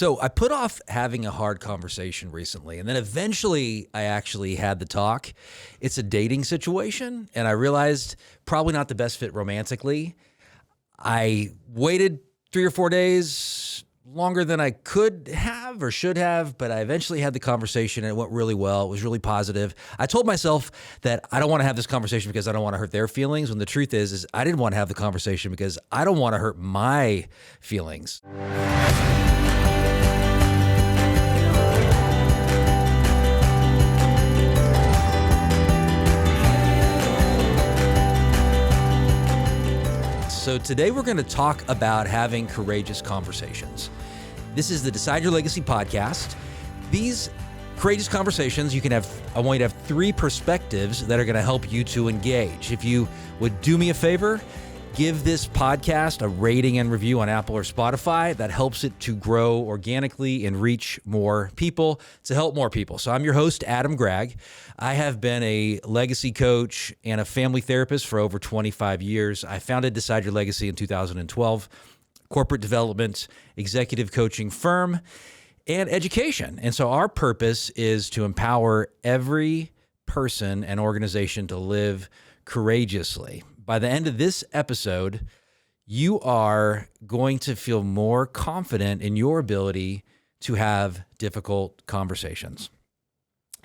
So I put off having a hard conversation recently, and then eventually I actually had the talk. It's a dating situation, and I realized probably not the best fit romantically. I waited 3 or 4 days longer than I could have or should have, but I eventually had the conversation and it went really well. It was really positive. I told myself that I don't want to have this conversation because I don't want to hurt their feelings, when the truth is I didn't want to have the conversation because I don't want to hurt my feelings. So today we're going to talk about having courageous conversations. This is the Decide Your Legacy podcast. These courageous conversations, I want you to have 3 perspectives that are going to help you to engage. If you would do me a favor, give this podcast a rating and review on Apple or Spotify. That helps it to grow organically and reach more people, to help more people. So I'm your host, Adam Gregg. I have been a legacy coach and a family therapist for over 25 years. I founded Decide Your Legacy in 2012, corporate development, executive coaching firm, and education. And so our purpose is to empower every person and organization to live courageously. By the end of this episode, you are going to feel more confident in your ability to have difficult conversations.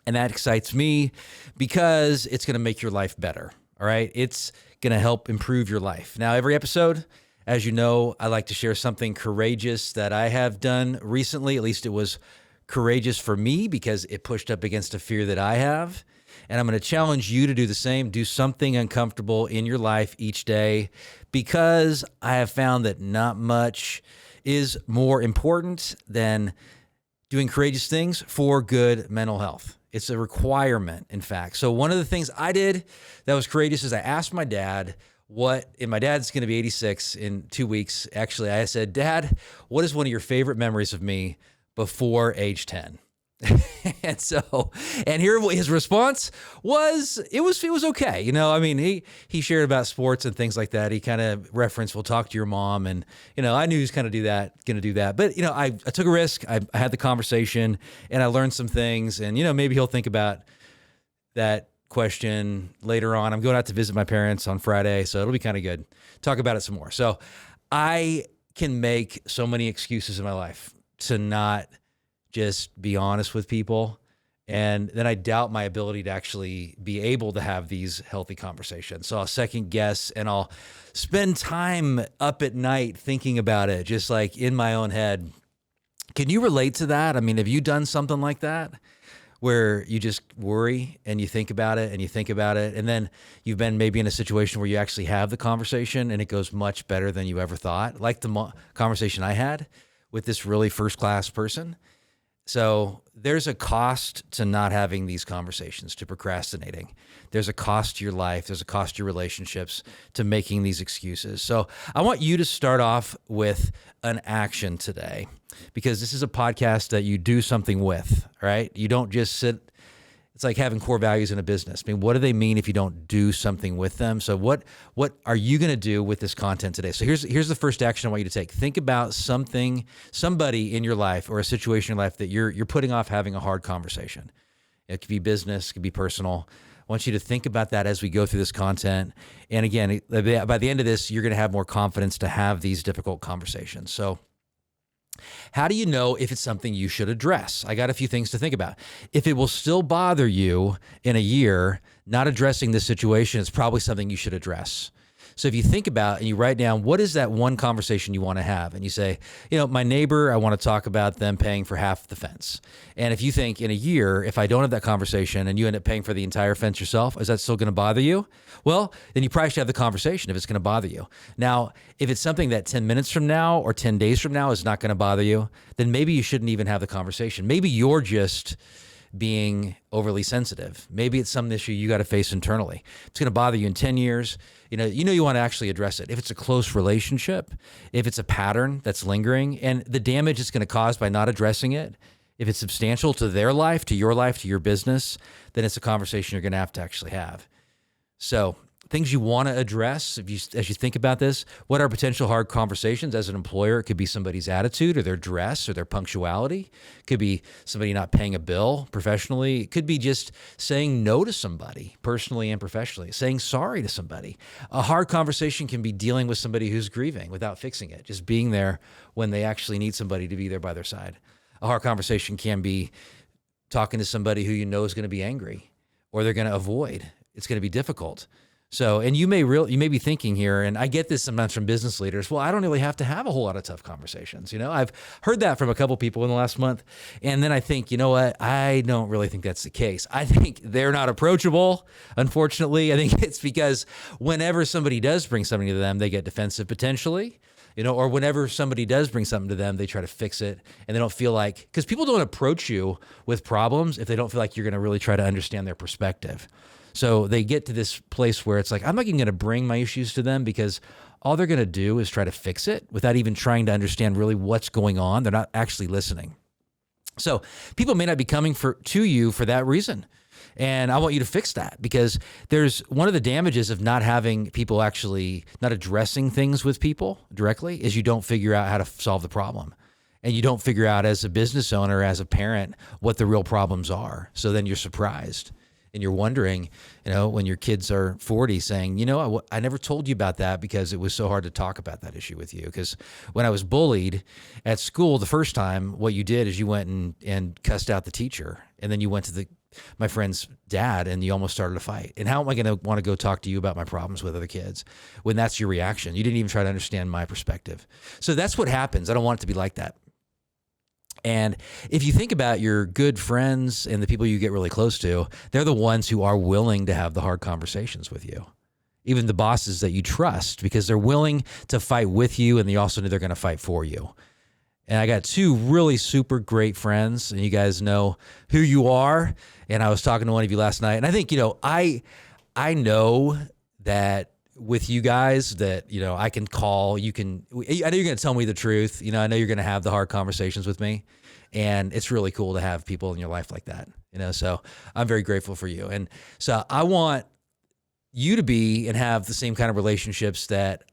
And that excites me because it's going to make your life better, all right? It's going to help improve your life. Now, every episode, as you know, I like to share something courageous that I have done recently. At least it was courageous for me because it pushed up against a fear that I have. And I'm going to challenge you to do the same. Do something uncomfortable in your life each day, because I have found that not much is more important than doing courageous things for good mental health. It's a requirement, in fact. So one of the things I did that was courageous is I asked my dad and my dad's going to be 86 in 2 weeks. Actually, I said, "Dad, what is one of your favorite memories of me before age 10? And here his response was, it was okay. You know, I mean, he shared about sports and things like that. He kind of referenced, "We'll talk to your mom." And, I knew he was going to do that. But, I took a risk. I had the conversation and I learned some things, and, maybe he'll think about that question later on. I'm going out to visit my parents on Friday, so it'll be kind of good. Talk about it some more. So I can make so many excuses in my life to not just be honest with people. And then I doubt my ability to actually be able to have these healthy conversations. So I'll second guess and I'll spend time up at night thinking about it, just like in my own head. Can you relate to that? I mean, have you done something like that where you just worry and you think about it and you think about it, and then you've been maybe in a situation where you actually have the conversation and it goes much better than you ever thought, like the conversation I had with this really first-class person? So there's a cost to not having these conversations, to procrastinating. There's a cost to your life. There's a cost to your relationships, to making these excuses. So I want you to start off with an action today, because this is a podcast that you do something with, right? You don't just sit. It's like having core values in a business. I mean, what do they mean if you don't do something with them? So what are you going to do with this content today? So here's the first action I want you to take. Think about somebody in your life or a situation in your life that you're putting off having a hard conversation. It could be business, it could be personal. I want you to think about that as we go through this content. And again, by the end of this, you're going to have more confidence to have these difficult conversations. So how do you know if it's something you should address? I got a few things to think about. If it will still bother you in a year, not addressing this situation is probably something you should address. So if you think about and you write down, what is that one conversation you want to have? And you say, my neighbor, I want to talk about them paying for half the fence. And if you think in a year, if I don't have that conversation and you end up paying for the entire fence yourself, is that still going to bother you? Well, then you probably should have the conversation if it's going to bother you. Now, if it's something that 10 minutes from now or 10 days from now is not going to bother you, then maybe you shouldn't even have the conversation. Maybe you're just being overly sensitive. Maybe it's some issue you got to face internally. It's going to bother you in 10 years. You want to actually address it. If it's a close relationship, if it's a pattern that's lingering, and the damage it's going to cause by not addressing it, if it's substantial to their life, to your business, then it's a conversation you're going to have. So things you want to address as you think about this. What are potential hard conversations as an employer? It could be somebody's attitude or their dress or their punctuality. It could be somebody not paying a bill professionally. It could be just saying no to somebody personally and professionally, saying sorry to somebody. A hard conversation can be dealing with somebody who's grieving without fixing it, just being there when they actually need somebody to be there by their side. A hard conversation can be talking to somebody who you know is going to be angry or they're going to avoid. It's going to be difficult. So, and you may be thinking here, and I get this sometimes from business leaders, well, I don't really have to have a whole lot of tough conversations. I've heard that from a couple people in the last month. And then I think, you know what? I don't really think that's the case. I think they're not approachable. Unfortunately, I think it's because whenever somebody does bring something to them, they get defensive potentially, or whenever somebody does bring something to them, they try to fix it and they don't feel like, because people don't approach you with problems if they don't feel like you're going to really try to understand their perspective. So they get to this place where it's like, I'm not even going to bring my issues to them because all they're going to do is try to fix it without even trying to understand really what's going on. They're not actually listening. So people may not be coming to you for that reason. And I want you to fix that, because there's one of the damages of not having people actually not addressing things with people directly is you don't figure out how to solve the problem. And you don't figure out as a business owner, as a parent, what the real problems are. So then you're surprised. And you're wondering, when your kids are 40 saying, I never told you about that because it was so hard to talk about that issue with you. Because when I was bullied at school the first time, what you did is you went and cussed out the teacher. And then you went to my friend's dad and you almost started a fight. And how am I going to want to go talk to you about my problems with other kids when that's your reaction? You didn't even try to understand my perspective. So that's what happens. I don't want it to be like that. And if you think about your good friends and the people you get really close to, they're the ones who are willing to have the hard conversations with you. Even the bosses that you trust, because they're willing to fight with you and they also know they're going to fight for you. And I got two really super great friends, and you guys know who you are. And I was talking to one of you last night, and I think, I know that with you guys that, I can call, I know you're going to tell me the truth. I know you're going to have the hard conversations with me, and it's really cool to have people in your life like that, so I'm very grateful for you. And so I want you to be and have the same kind of relationships that,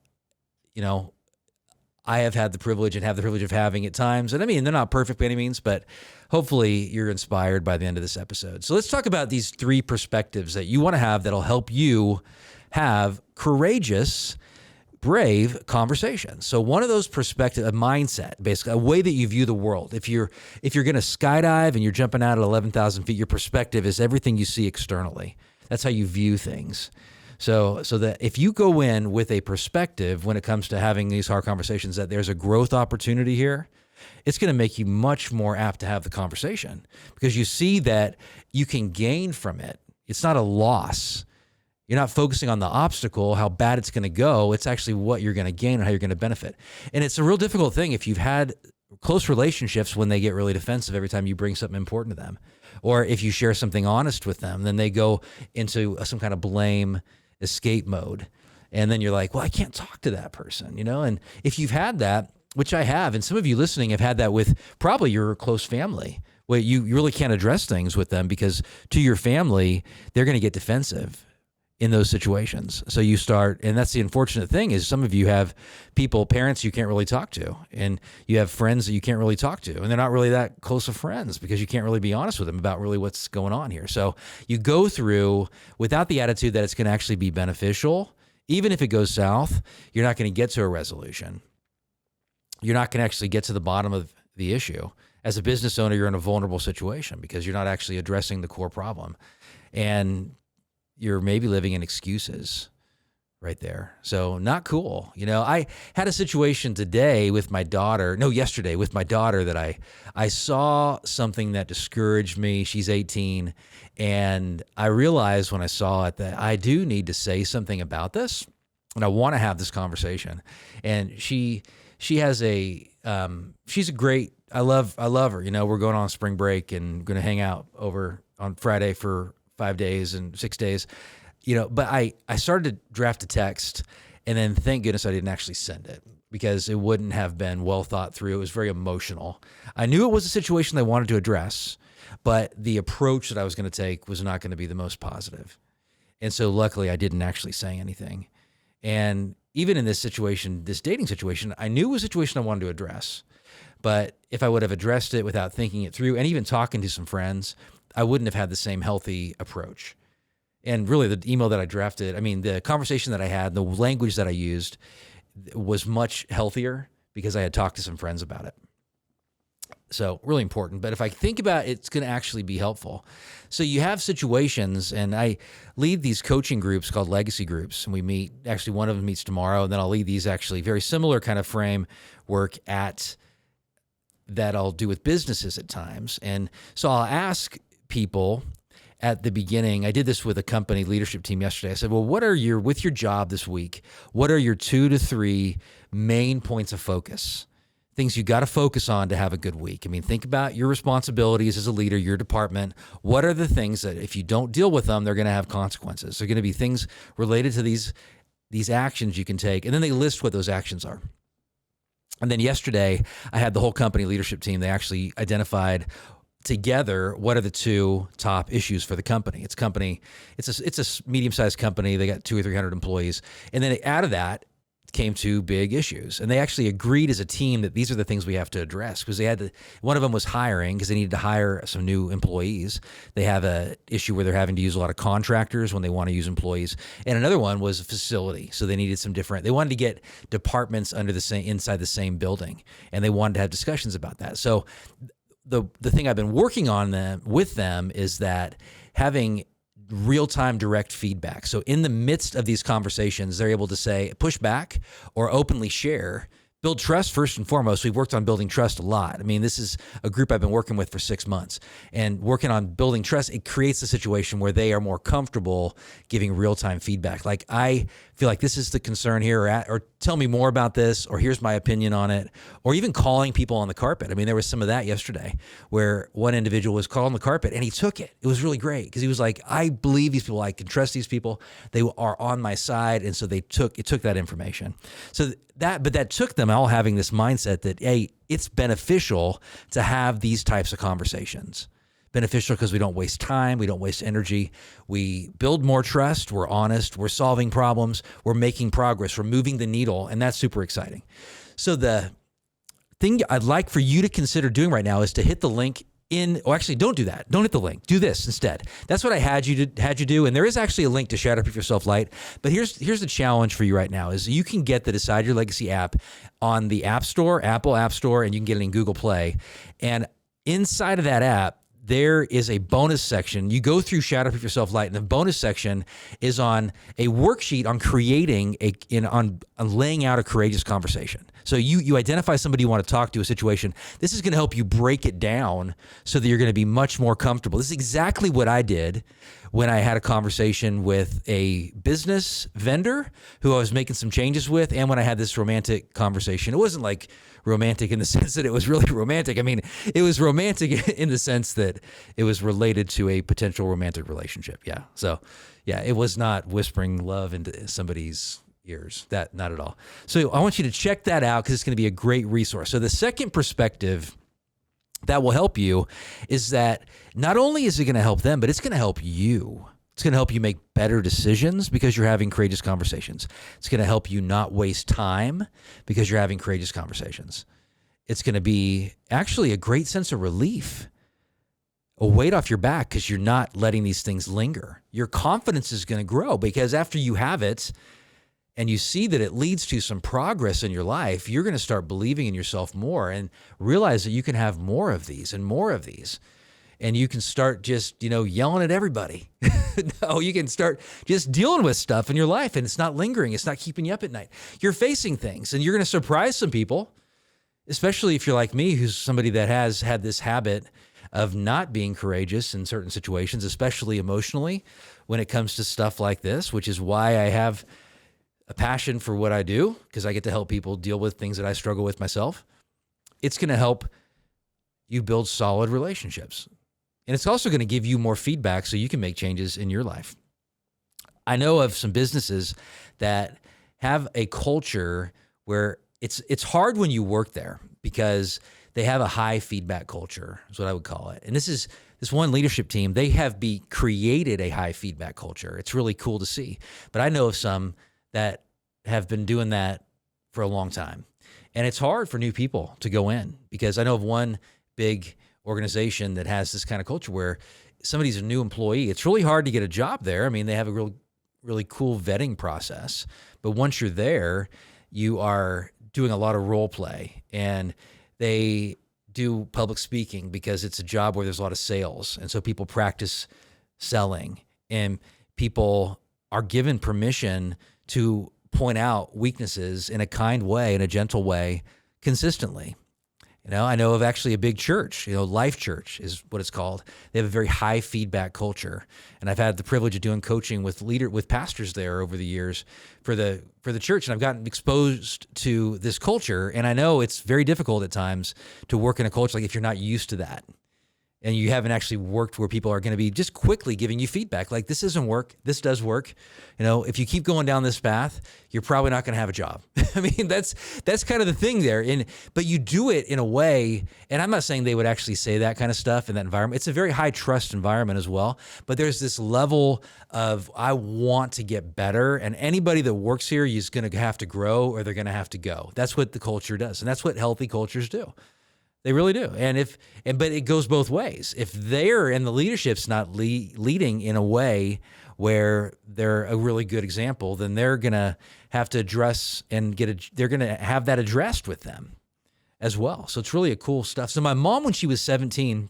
I have had the privilege and have the privilege of having at times. And I mean, they're not perfect by any means, but hopefully you're inspired by the end of this episode. So let's talk about these three perspectives that you want to have that'll help you have courageous, brave conversations. So one of those perspectives, a mindset, basically a way that you view the world. If you're going to skydive and you're jumping out at 11,000 feet, your perspective is everything you see externally. That's how you view things. So that if you go in with a perspective when it comes to having these hard conversations, that there's a growth opportunity here, it's going to make you much more apt to have the conversation because you see that you can gain from it. It's not a loss. You're not focusing on the obstacle, how bad it's going to go. It's actually what you're going to gain and how you're going to benefit. And it's a real difficult thing if you've had close relationships when they get really defensive every time you bring something important to them. Or if you share something honest with them, then they go into some kind of blame escape mode. And then you're like, well, I can't talk to that person, And if you've had that, which I have, and some of you listening have had that with probably your close family, where you really can't address things with them because to your family, they're going to get defensive in those situations. So you start, and that's the unfortunate thing is some of you have parents you can't really talk to, and you have friends that you can't really talk to, and they're not really that close of friends because you can't really be honest with them about really what's going on here. So you go through without the attitude that it's going to actually be beneficial. Even if it goes south, you're not going to get to a resolution. You're not going to actually get to the bottom of the issue. As a business owner, you're in a vulnerable situation because you're not actually addressing the core problem. And you're maybe living in excuses right there. So not cool. I had a situation yesterday with my daughter that I saw something that discouraged me. She's 18. And I realized when I saw it that I do need to say something about this. And I want to have this conversation. And she has she's a great, I love her. We're going on spring break and going to hang out over on Friday for 5 days and 6 days, but I started to draft a text and then thank goodness I didn't actually send it because it wouldn't have been well thought through. It was very emotional. I knew it was a situation I wanted to address, but the approach that I was going to take was not going to be the most positive. And so luckily I didn't actually say anything. And even in this situation, this dating situation, I knew it was a situation I wanted to address. But if I would have addressed it without thinking it through and even talking to some friends, I wouldn't have had the same healthy approach. And really the email that I drafted, I mean, the conversation that I had, the language that I used was much healthier because I had talked to some friends about it. So really important. But if I think about it, it's going to actually be helpful. So you have situations, and I lead these coaching groups called legacy groups, and we meet, actually one of them meets tomorrow, and then I'll lead these actually very similar kind of framework that I'll do with businesses at times. And so I'll ask people at the beginning, I did this with a company leadership team yesterday. I said, well, with your job this week, what are your 2 to 3 main points of focus? Things you got to focus on to have a good week. I mean, think about your responsibilities as a leader, your department. What are the things that if you don't deal with them, they're going to have consequences? They're going to be things related to these actions you can take. And then they list what those actions are. And then yesterday, I had the whole company leadership team. They actually identified together what are the 2 top issues for the company. It's a medium-sized company. They got 200 or 300 employees. And then out of that came 2 big issues. And they actually agreed as a team that these are the things we have to address, because one of them was hiring, because they needed to hire some new employees. They have a issue where they're having to use a lot of contractors when they want to use employees. And another one was a facility. So they needed they wanted to get departments inside the same building, and they wanted to have discussions about that. So the thing I've been working on with them is that having real-time direct feedback. So in the midst of these conversations, they're able to say, push back or openly share, build trust first and foremost. We've worked on building trust a lot. I mean, this is a group I've been working with for 6 months, and working on building trust, it creates a situation where they are more comfortable giving real-time feedback. Like, I feel like this is the concern here, or tell me more about this, or here's my opinion on it, or even calling people on the carpet. I mean, there was some of that yesterday where one individual was called on the carpet and he took it. It was really great because he was like, I believe these people, I can trust these people. They are on my side. And so it took that information. But that took them all having this mindset that, hey, it's beneficial to have these types of conversations. Beneficial because we don't waste time, we don't waste energy, we build more trust, we're honest, we're solving problems, we're making progress, we're moving the needle, and that's super exciting. So the thing I'd like for you to consider doing right now is to hit the link actually don't do that. Don't hit the link. Do this instead. That's what I had you do. And there is actually a link to Shatterproof Yourself Light. But here's the challenge for you right now is you can get the Decide Your Legacy app on the App Store, Apple App Store, and you can get it in Google Play. And inside of that app, there is a bonus section. You go through Shatterproof Yourself Light, and the bonus section is on a worksheet on creating on laying out a courageous conversation. So you identify somebody you want to talk to, a situation. This is going to help you break it down so that you're going to be much more comfortable. This is exactly what I did when I had a conversation with a business vendor who I was making some changes with, and when I had this romantic conversation. It wasn't like romantic in the sense that it was really romantic. I mean, it was romantic in the sense that it was related to a potential romantic relationship. Yeah. So yeah, it was not whispering love into somebody's ears. Not at all. So I want you to check that out because it's going to be a great resource. So the second perspective that will help you is that not only is it going to help them, but it's going to help you. It's going to help you make better decisions because you're having courageous conversations. It's going to help you not waste time because you're having courageous conversations. It's going to be actually a great sense of relief, a weight off your back because you're not letting these things linger. Your confidence is going to grow because after you have it and you see that it leads to some progress in your life, you're going to start believing in yourself more and realize that you can have more of these and more of these. And you can start just, yelling at everybody. No, you can start just dealing with stuff in your life and it's not lingering. It's not keeping you up at night. You're facing things and you're going to surprise some people, especially if you're like me, who's somebody that has had this habit of not being courageous in certain situations, especially emotionally when it comes to stuff like this, which is why I have a passion for what I do, because I get to help people deal with things that I struggle with myself. It's going to help you build solid relationships. And it's also going to give you more feedback so you can make changes in your life. I know of some businesses that have a culture where it's hard when you work there because they have a high feedback culture, is what I would call it. And this one leadership team, they have created a high feedback culture. It's really cool to see. But I know of some that have been doing that for a long time. And it's hard for new people to go in, because I know of one big organization that has this kind of culture where somebody's a new employee. It's really hard to get a job there. I mean, they have a really cool vetting process. But once you're there, you are doing a lot of role play, and they do public speaking because it's a job where there's a lot of sales. And so people practice selling, and people are given permission to point out weaknesses in a kind way, in a gentle way, consistently. I know of actually a big church, Life Church is what it's called. They have a very high feedback culture. And I've had the privilege of doing coaching with pastors there over the years for the church. And I've gotten exposed to this culture. And I know it's very difficult at times to work in a culture like if you're not used to that. And you haven't actually worked where people are going to be just quickly giving you feedback. Like, this doesn't work. This does work. If you keep going down this path, you're probably not going to have a job. I mean, that's kind of the thing there. But you do it in a way, and I'm not saying they would actually say that kind of stuff in that environment. It's a very high trust environment as well. But there's this level of, I want to get better. And anybody that works here is going to have to grow, or they're going to have to go. That's what the culture does. And that's what healthy cultures do. They really do. But it goes both ways. If they're in the leadership's not leading in a way where they're a really good example, then they're going to have to address and they're going to have that addressed with them as well. So it's really a cool stuff. So my mom, when she was 17,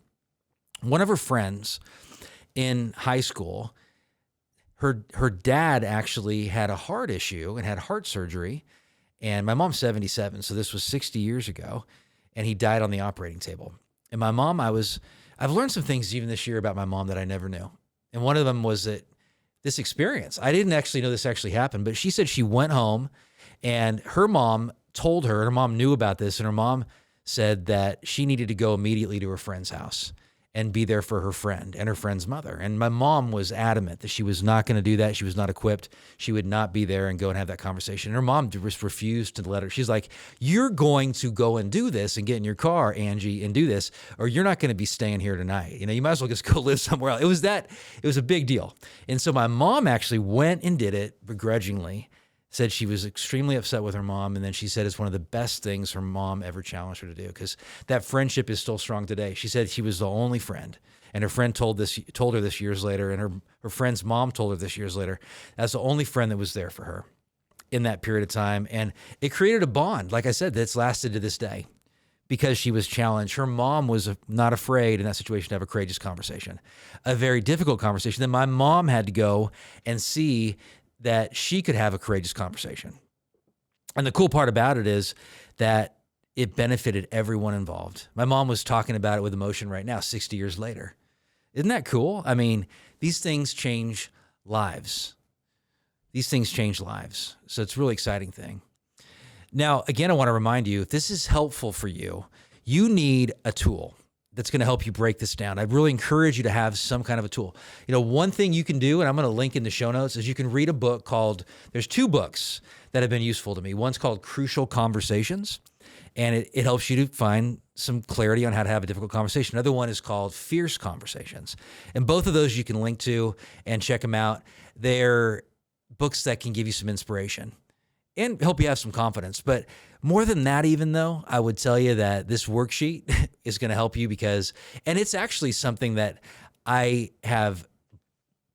one of her friends in high school, her dad actually had a heart issue and had heart surgery. And my mom's 77, so this was 60 years ago. And he died on the operating table. And my mom, I've learned some things even this year about my mom that I never knew. And one of them was that this experience, I didn't actually know this actually happened, but she said she went home and her mom told her, and her mom knew about this, and her mom said that she needed to go immediately to her friend's house and be there for her friend and her friend's mother. And my mom was adamant that she was not going to do that. She was not equipped. She would not be there and go and have that conversation. And her mom just refused to let her. She's like, you're going to go and do this and get in your car, Angie, and do this, or you're not going to be staying here tonight. You might as well just go live somewhere else. It was a big deal. And so my mom actually went and did it begrudgingly, said she was extremely upset with her mom. And then she said it's one of the best things her mom ever challenged her to do, because that friendship is still strong today. She said she was the only friend. And her friend told her this years later, and her friend's mom told her this years later. That's the only friend that was there for her in that period of time. And it created a bond, like I said, that's lasted to this day because she was challenged. Her mom was not afraid in that situation to have a courageous conversation, a very difficult conversation. Then my mom had to go and see that she could have a courageous conversation. And the cool part about it is that it benefited everyone involved. My mom was talking about it with emotion right now, 60 years later. Isn't that cool? I mean, these things change lives. These things change lives. So it's a really exciting thing. Now, again, I want to remind you, if this is helpful for you, you need a tool that's going to help you break this down. I'd really encourage you to have some kind of a tool. One thing you can do, and I'm going to link in the show notes, is you can read a book there's two books that have been useful to me. One's called Crucial Conversations, and it helps you to find some clarity on how to have a difficult conversation. Another one is called Fierce Conversations. And both of those you can link to and check them out. They're books that can give you some inspiration and help you have some confidence. But more than that, even though, I would tell you that this worksheet is going to help you and it's actually something that I have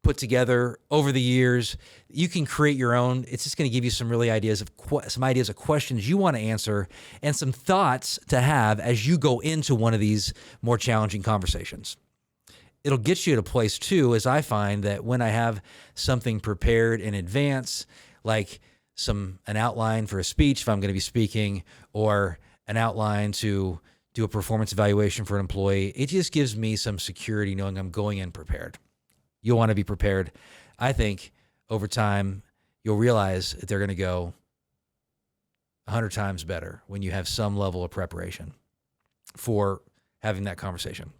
put together over the years. You can create your own. It's just going to give you some ideas of questions you want to answer and some thoughts to have as you go into one of these more challenging conversations. It'll get you at a place too, as I find that when I have something prepared in advance, like an outline for a speech if I'm going to be speaking, or an outline to do a performance evaluation for an employee, it just gives me some security knowing I'm going in prepared. You'll want to be prepared. I think over time, you'll realize that they're going to go 100 times better when you have some level of preparation for having that conversation.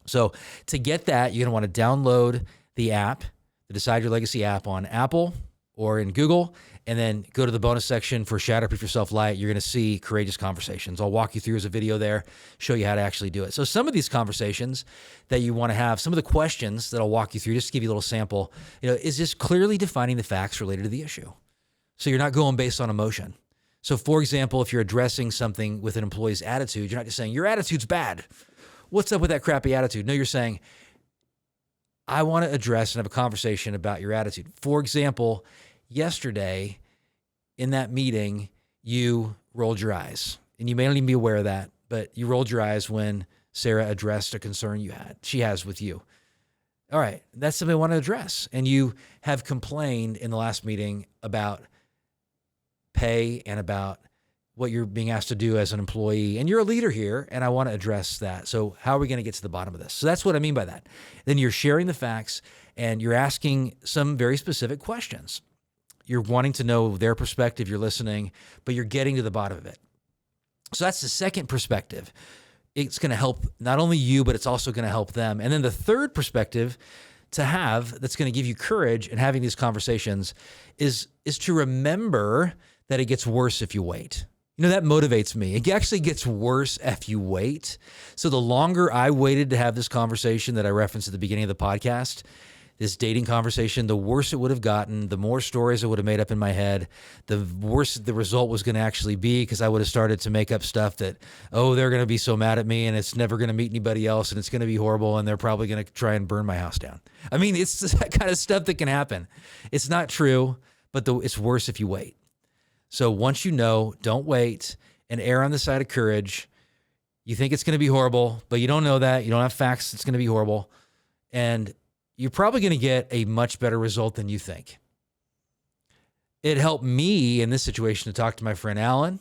So to get that, you're going to want to download the app, the Decide Your Legacy app on Apple or in Google, and then go to the bonus section for Shatterproof Yourself Light. You're going to see Courageous Conversations. I'll walk you through as a video there, show you how to actually do it. So some of these conversations that you want to have, some of the questions that I'll walk you through, just to give you a little sample, is just clearly defining the facts related to the issue. So you're not going based on emotion. So for example, if you're addressing something with an employee's attitude, you're not just saying, your attitude's bad. What's up with that crappy attitude? No, you're saying, I want to address and have a conversation about your attitude. For example, yesterday in that meeting, you rolled your eyes, and you may not even be aware of that, but you rolled your eyes when Sarah addressed a concern she has with you. All right, that's something I want to address. And you have complained in the last meeting about pay and about what you're being asked to do as an employee. And you're a leader here, and I want to address that. So how are we going to get to the bottom of this? So that's what I mean by that. Then you're sharing the facts, and you're asking some very specific questions. You're wanting to know their perspective, you're listening, but you're getting to the bottom of it. So that's the second perspective. It's going to help not only you, but it's also going to help them. And then the third perspective to have that's going to give you courage in having these conversations is to remember that it gets worse if you wait. That motivates me. It actually gets worse if you wait. So the longer I waited to have this conversation that I referenced at the beginning of the podcast, this dating conversation, the worse it would have gotten, the more stories I would have made up in my head, the worse the result was going to actually be, because I would have started to make up stuff that, they're going to be so mad at me and it's never going to meet anybody else and it's going to be horrible and they're probably going to try and burn my house down. I mean, it's that kind of stuff that can happen. It's not true, but it's worse if you wait. So once you know, don't wait, and err on the side of courage. You think it's going to be horrible, but you don't know that. You don't have facts. It's going to be horrible. And you're probably going to get a much better result than you think. It helped me in this situation to talk to my friend Alan,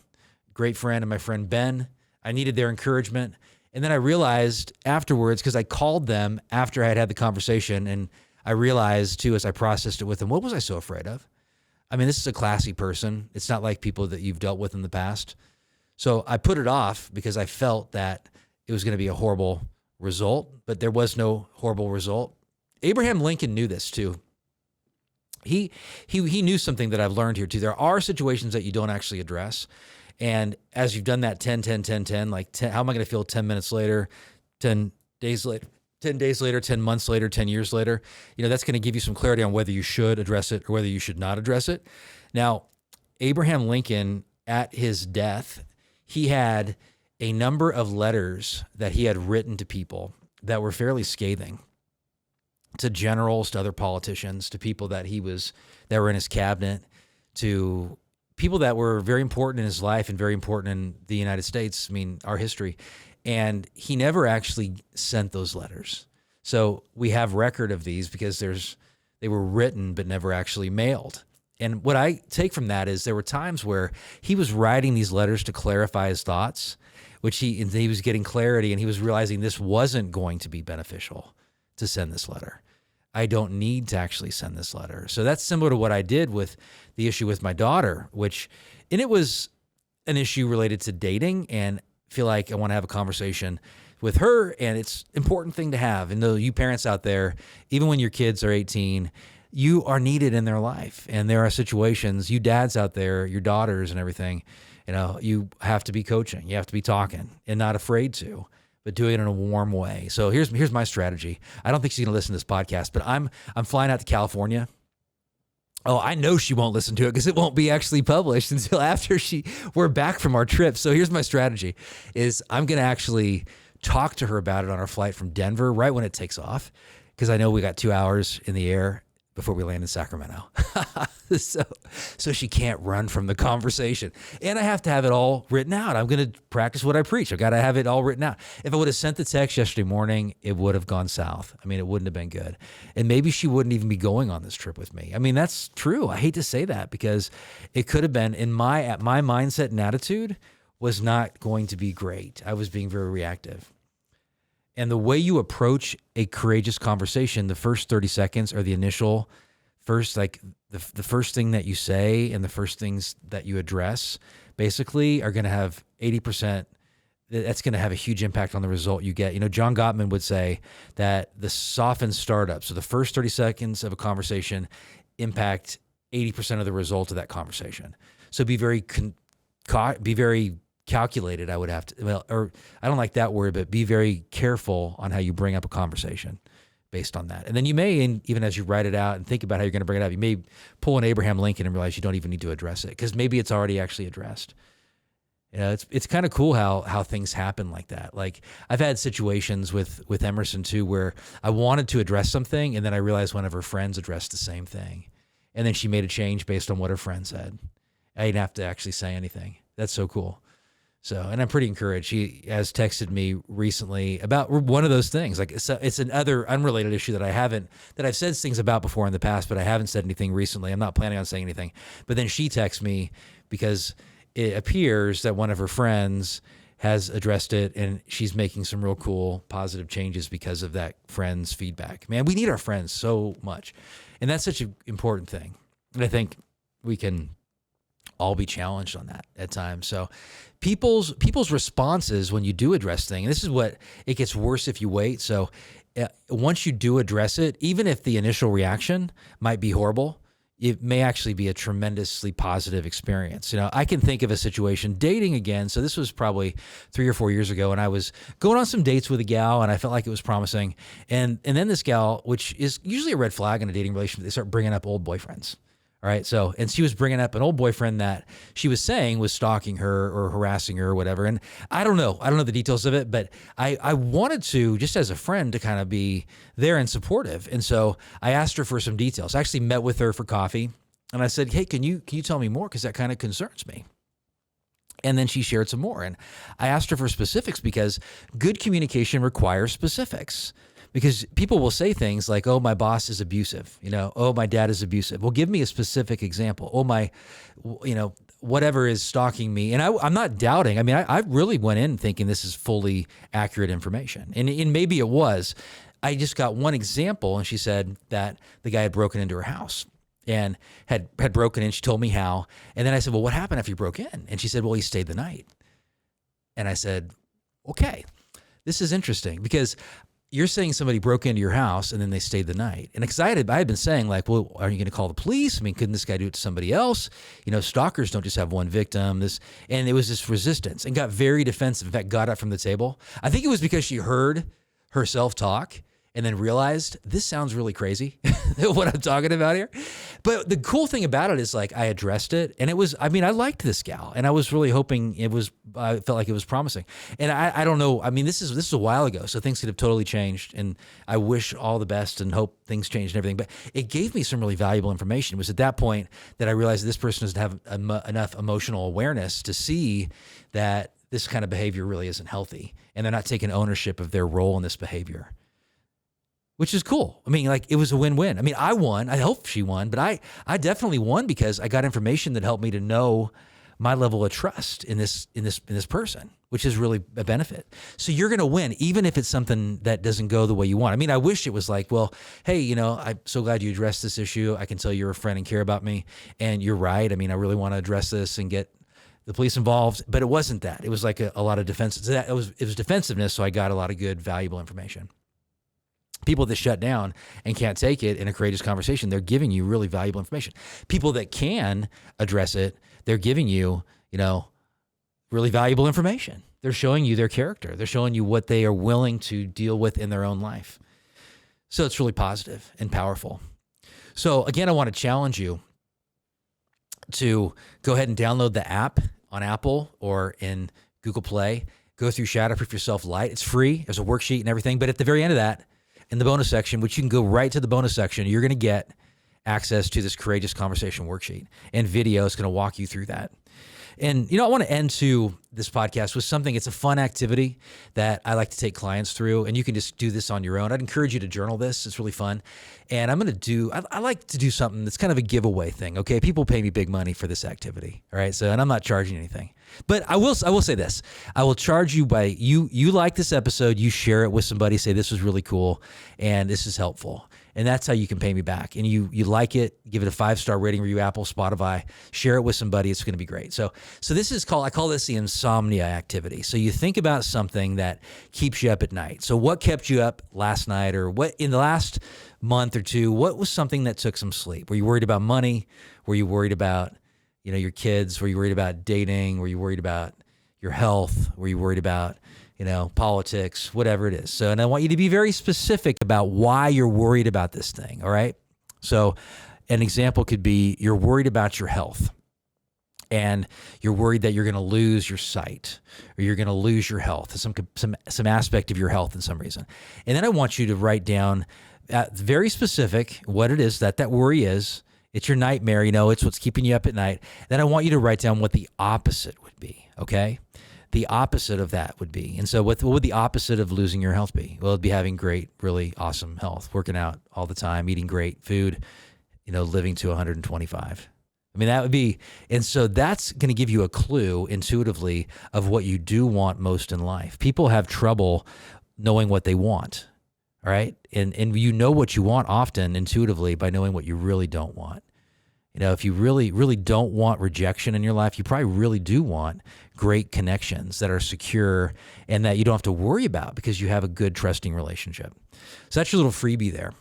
great friend, and my friend Ben. I needed their encouragement. And then I realized afterwards, because I called them after I had had the conversation, and I realized too, as I processed it with them, what was I so afraid of? I mean, this is a classy person. It's not like people that you've dealt with in the past. So I put it off because I felt that it was going to be a horrible result, but there was no horrible result. Abraham Lincoln knew this too. He knew something that I've learned here too. There are situations that you don't actually address. And as you've done that 10, 10, 10, 10, like 10, how am I going to feel 10 minutes later, 10 days later, 10 days later, 10 months later, 10 years later, that's going to give you some clarity on whether you should address it or whether you should not address it. Now, Abraham Lincoln, at his death, he had a number of letters that he had written to people that were fairly scathing, to generals, to other politicians, to people that were in his cabinet, to people that were very important in his life and very important in the United States, our history. And he never actually sent those letters. So we have record of these because they were written but never actually mailed. And what I take from that is there were times where he was writing these letters to clarify his thoughts, which he was getting clarity, and he was realizing this wasn't going to be beneficial to send this letter. I don't need to actually send this letter. So that's similar to what I did with the issue with my daughter, and it was an issue related to dating, and feel like I want to have a conversation with her, and it's an important thing to have. And though you parents out there, even when your kids are 18, you are needed in their life. And there are situations, you dads out there, your daughters and everything, you have to be coaching, you have to be talking, and not afraid to, but doing it in a warm way. So here's my strategy. I don't think she's going to listen to this podcast, but I'm flying out to California. Oh, I know she won't listen to it because it won't be actually published until after we're back from our trip. So here's my strategy is I'm going to actually talk to her about it on our flight from Denver right when it takes off, because I know we got 2 hours in the air before we land in Sacramento. So she can't run from the conversation. And I have to have it all written out. I'm going to practice what I preach. I've got to have it all written out. If I would have sent the text yesterday morning, it would have gone south. It wouldn't have been good. And maybe she wouldn't even be going on this trip with me. That's true. I hate to say that because it could have been my mindset and attitude was not going to be great. I was being very reactive. And the way you approach a courageous conversation, the first 30 seconds are the initial first, like the first thing that you say and the first things that you address basically are going to have 80%. That's going to have a huge impact on the result you get. John Gottman would say that the softened startup, so the first 30 seconds of a conversation impact 80% of the result of that conversation. So be very calculated. I would have to, or I don't like that word, but be very careful on how you bring up a conversation based on that. And then you may, and even as you write it out and think about how you're going to bring it up, you may pull an Abraham Lincoln and realize you don't even need to address it because maybe it's already actually addressed. It's kind of cool how things happen like that. Like I've had situations with Emerson too, where I wanted to address something and then I realized one of her friends addressed the same thing. And then she made a change based on what her friend said. I didn't have to actually say anything. That's so cool. So, and I'm pretty encouraged. She has texted me recently about one of those things. Like it's another unrelated issue that I've said things about before in the past, but I haven't said anything recently. I'm not planning on saying anything. But then she texts me because it appears that one of her friends has addressed it and she's making some real cool positive changes because of that friend's feedback. Man, we need our friends so much. And that's such an important thing. And I think we can all be challenged on that at times. So people's responses when you do address things, and this is what it gets worse if you wait. So once you do address it, even if the initial reaction might be horrible, it may actually be a tremendously positive experience. I can think of a situation dating again. So this was probably 3 or 4 years ago, and I was going on some dates with a gal, and I felt like it was promising. And then this gal, which is usually a red flag in a dating relationship, they start bringing up old boyfriends. All right. So, and she was bringing up an old boyfriend that she was saying was stalking her or harassing her or whatever. And I don't know the details of it, but I wanted to, just as a friend, to kind of be there and supportive. And so I asked her for some details. I actually met with her for coffee and I said, hey, can you tell me more? Because that kind of concerns me. And then she shared some more. And I asked her for specifics because good communication requires specifics. Because people will say things like, oh, my boss is abusive, oh, my dad is abusive. Well, give me a specific example. Oh, my, whatever is stalking me. And I'm not doubting. I mean, I really went in thinking this is fully accurate information. And maybe it was. I just got one example, and she said that the guy had broken into her house and had broken in. She told me how. And then I said, well, what happened after you broke in? And she said, well, he stayed the night. And I said, okay, this is interesting because you're saying somebody broke into your house and then they stayed the night. And because I had been saying like, well, are you going to call the police? I mean, couldn't this guy do it to somebody else? Stalkers don't just have one victim. And it was this resistance and got very defensive. In fact, got up from the table. I think it was because she heard herself talk and then realized this sounds really crazy, what I'm talking about here. But the cool thing about it is like I addressed it and I liked this gal and I was really hoping I felt like it was promising. And I don't know, I mean, this is a while ago, so things could have totally changed and I wish all the best and hope things changed and everything. But it gave me some really valuable information. It was at that point that I realized this person doesn't have enough emotional awareness to see that this kind of behavior really isn't healthy and they're not taking ownership of their role in this behavior. Which is cool. I mean, like it was a win-win. I mean, I won. I hope she won, but I definitely won because I got information that helped me to know my level of trust in this person, which is really a benefit. So you're going to win, even if it's something that doesn't go the way you want. I mean, I wish it was like, well, hey, I'm so glad you addressed this issue. I can tell you're a friend and care about me, and you're right. I mean, I really want to address this and get the police involved, but it wasn't that. It was like a lot of defense. It was defensiveness. So I got a lot of good, valuable information. People that shut down and can't take it in a courageous conversation, they're giving you really valuable information. People that can address it, they're giving you, really valuable information. They're showing you their character. They're showing you what they are willing to deal with in their own life. So it's really positive and powerful. So again, I want to challenge you to go ahead and download the app on Apple or in Google Play. Go through Shatterproof Yourself Lite. It's free. There's a worksheet and everything. But at the very end of that, in the bonus section, which you can go right to the bonus section, you're going to get access to this courageous conversation worksheet and video is going to walk you through that. And, I want to end to this podcast with something. It's a fun activity that I like to take clients through, and you can just do this on your own. I'd encourage you to journal this. It's really fun. And I like to do something that's kind of a giveaway thing. Okay. People pay me big money for this activity. All right. So, and I'm not charging anything. But I will say this. I will charge you by you like this episode, you share it with somebody, say this was really cool and this is helpful. And that's how you can pay me back. And you like it, give it a 5-star rating, review, Apple, Spotify, share it with somebody. It's going to be great. So this is I call this the insomnia activity. So you think about something that keeps you up at night. So what kept you up last night, or what in the last month or two, what was something that took some sleep? Were you worried about money? Were you worried about, your kids? Were you worried about dating? Were you worried about your health? Were you worried about, politics, whatever it is? So, and I want you to be very specific about why you're worried about this thing. All right. So an example could be you're worried about your health, and you're worried that you're going to lose your sight, or you're going to lose your health, some aspect of your health in some reason. And then I want you to write down very specific what it is that worry is. It's your nightmare, it's what's keeping you up at night. Then I want you to write down what the opposite would be, okay? The opposite of that would be. And so what would the opposite of losing your health be? Well, it'd be having great, really awesome health, working out all the time, eating great food, living to 125. I mean, that would be, and so that's going to give you a clue intuitively of what you do want most in life. People have trouble knowing what they want, all right? And you know what you want often intuitively by knowing what you really don't want. If you really, really don't want rejection in your life, you probably really do want great connections that are secure and that you don't have to worry about because you have a good, trusting relationship. So that's your little freebie there.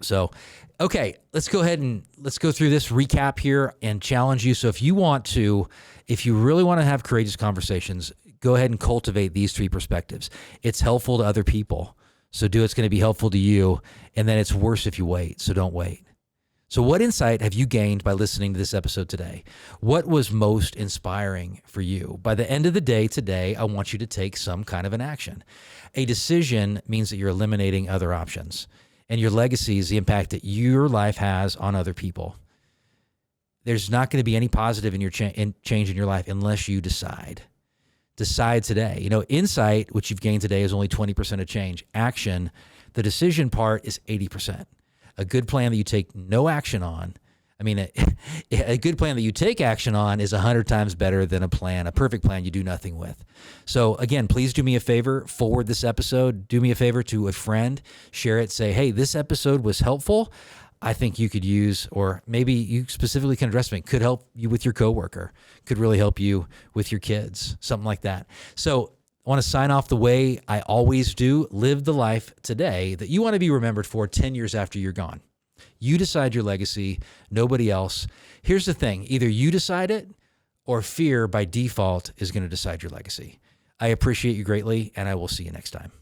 So, okay, let's go ahead and let's go through this recap here and challenge you. So if you really want to have courageous conversations, go ahead and cultivate these 3 perspectives. It's helpful to other people, so do what's going to be helpful to you. And then it's worse if you wait, so don't wait. So what insight have you gained by listening to this episode today? What was most inspiring for you? By the end of the day today, I want you to take some kind of an action. A decision means that you're eliminating other options. And your legacy is the impact that your life has on other people. There's not going to be any positive in your change in your life unless you decide. Decide today. Insight, which you've gained today, is only 20% of change. Action, the decision part, is 80%. A good plan that you take no action on, a good plan that you take action on is 100 times better than a perfect plan you do nothing with. So again, please do me a favor, forward this episode. Do me a favor to a friend, share it, say, hey, this episode was helpful. I think you could use, or maybe you specifically can address me, could help you with your coworker, could really help you with your kids, something like that. So I want to sign off the way I always do. Live the life today that you want to be remembered for 10 years after you're gone. You decide your legacy, nobody else. Here's the thing. Either you decide it or fear by default is going to decide your legacy. I appreciate you greatly, and I will see you next time.